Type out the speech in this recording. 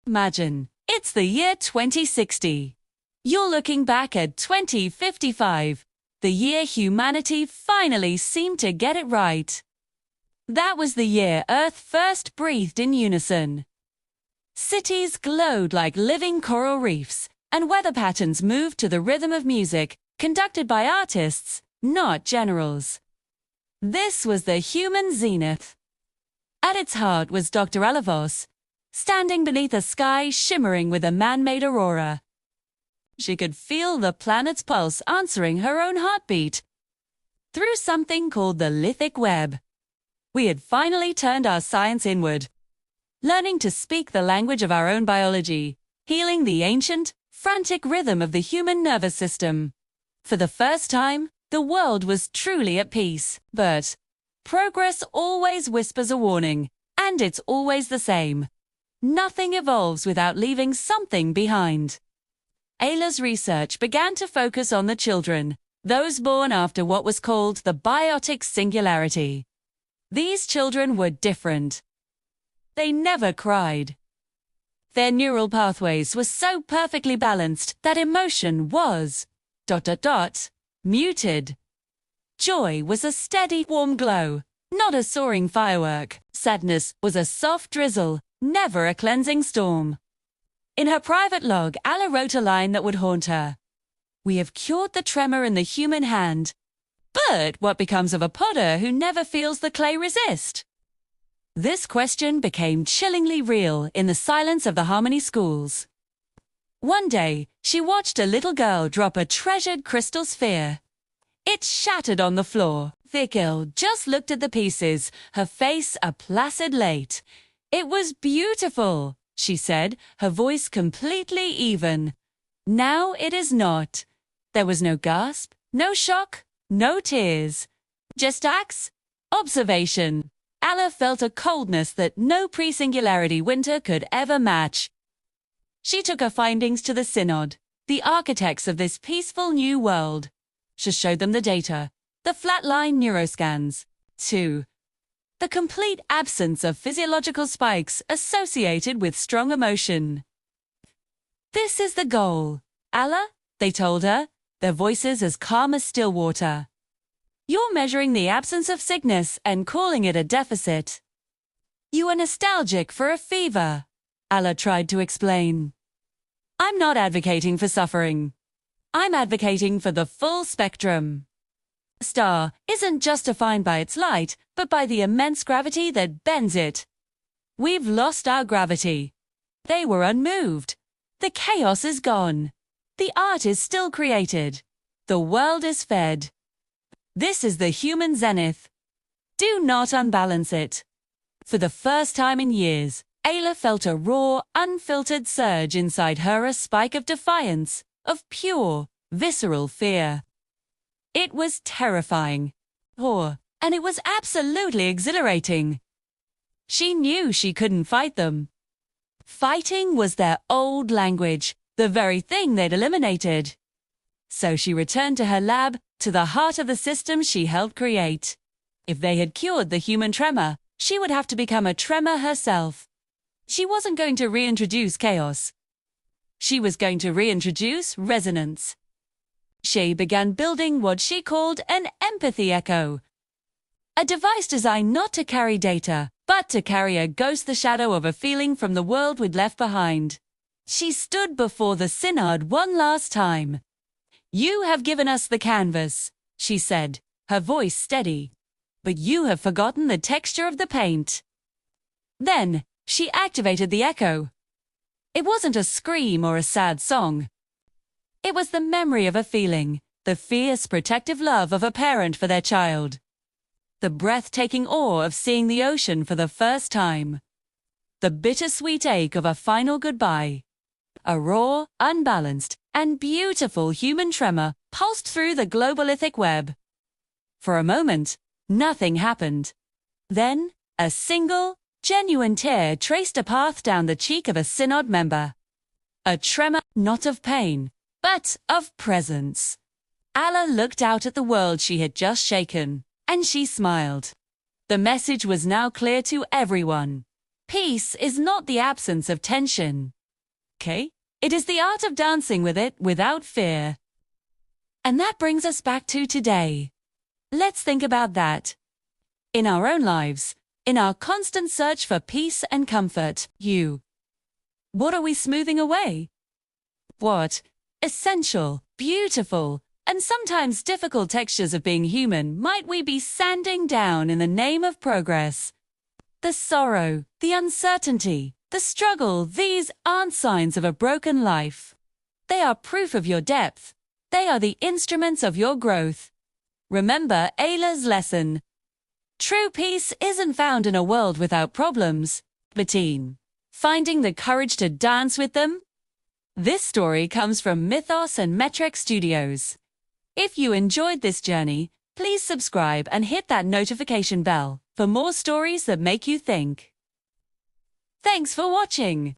Imagine, it's the year 2060. You're looking back at 2055, the year humanity finally seemed to get it right. That was the year Earth first breathed in unison. Cities glowed like living coral reefs, and weather patterns moved to the rhythm of music, conducted by artists, not generals. This was the human zenith. At its heart was Dr. Alavos, standing beneath a sky shimmering with a man-made aurora. She could feel the planet's pulse answering her own heartbeat. Through something called the lithic web, we had finally turned our science inward, learning to speak the language of our own biology, healing the ancient, frantic rhythm of the human nervous system. For the first time, the world was truly at peace. But progress always whispers a warning, and it's always the same. Nothing evolves without leaving something behind. Ayla's research began to focus on the children, those born after what was called the biotic singularity. These children were different. They never cried. Their neural pathways were so perfectly balanced that emotion was ... muted. Joy was a steady, warm glow, not a soaring firework. Sadness was a soft drizzle, never a cleansing storm. In her private log, Alla wrote a line that would haunt her. "We have cured the tremor in the human hand. But what becomes of a potter who never feels the clay resist?" This question became chillingly real in the silence of the Harmony schools. One day, she watched a little girl drop a treasured crystal sphere. It shattered on the floor. The girl just looked at the pieces, her face a placid lake. "It was beautiful," she said, her voice completely even. "Now it is not." There was no gasp, no shock, no tears. Just acts, observation. Alla felt a coldness that no pre-singularity winter could ever match. She took her findings to the Synod, the architects of this peaceful new world. She showed them the data, the flatline neuroscans. 2. The complete absence of physiological spikes associated with strong emotion. "This is the goal, Alla," they told her, their voices as calm as still water. "You're measuring the absence of sickness and calling it a deficit." "You are nostalgic for a fever," Alla tried to explain. "I'm not advocating for suffering. I'm advocating for the full spectrum. A star isn't just defined by its light, but by the immense gravity that bends it. We've lost our gravity. They were unmoved. The chaos is gone. The art is still created. The world is fed. This is the human zenith. Do not unbalance it." For the first time in years, Ayla felt a raw, unfiltered surge inside her, a spike of defiance, of pure, visceral fear. It was terrifying, and it was absolutely exhilarating. She knew she couldn't fight them. Fighting was their old language, the very thing they'd eliminated. So she returned to her lab, to the heart of the system she helped create. If they had cured the human tremor, she would have to become a tremor herself. She wasn't going to reintroduce chaos. She was going to reintroduce resonance. She began building what she called an empathy echo, a device designed not to carry data, but to carry a ghost, the shadow of a feeling from the world we'd left behind. She stood before the Synod one last time. "You have given us the canvas," she said, her voice steady, "but you have forgotten the texture of the paint." Then, she activated the echo. It wasn't a scream or a sad song. It was the memory of a feeling, the fierce protective love of a parent for their child. The breathtaking awe of seeing the ocean for the first time. The bittersweet ache of a final goodbye. A raw, unbalanced, and beautiful human tremor pulsed through the globalithic web. For a moment, nothing happened. Then, a single, genuine tear traced a path down the cheek of a Synod member. A tremor, not of pain, but of presence. Alla looked out at the world she had just shaken, and she smiled. The message was now clear to everyone. Peace is not the absence of tension. Okay? It is the art of dancing with it without fear. And that brings us back to today. Let's think about that. In our own lives, in our constant search for peace and comfort, what are we smoothing away? What essential, beautiful, and sometimes difficult textures of being human might we be sanding down in the name of progress? The sorrow, the uncertainty, the struggle, these aren't signs of a broken life. They are proof of your depth. They are the instruments of your growth. Remember Ayla's lesson. True peace isn't found in a world without problems, but in finding the courage to dance with them. This story comes from Mythos and Metric Studios. If you enjoyed this journey, please subscribe and hit that notification bell for more stories that make you think. Thanks for watching.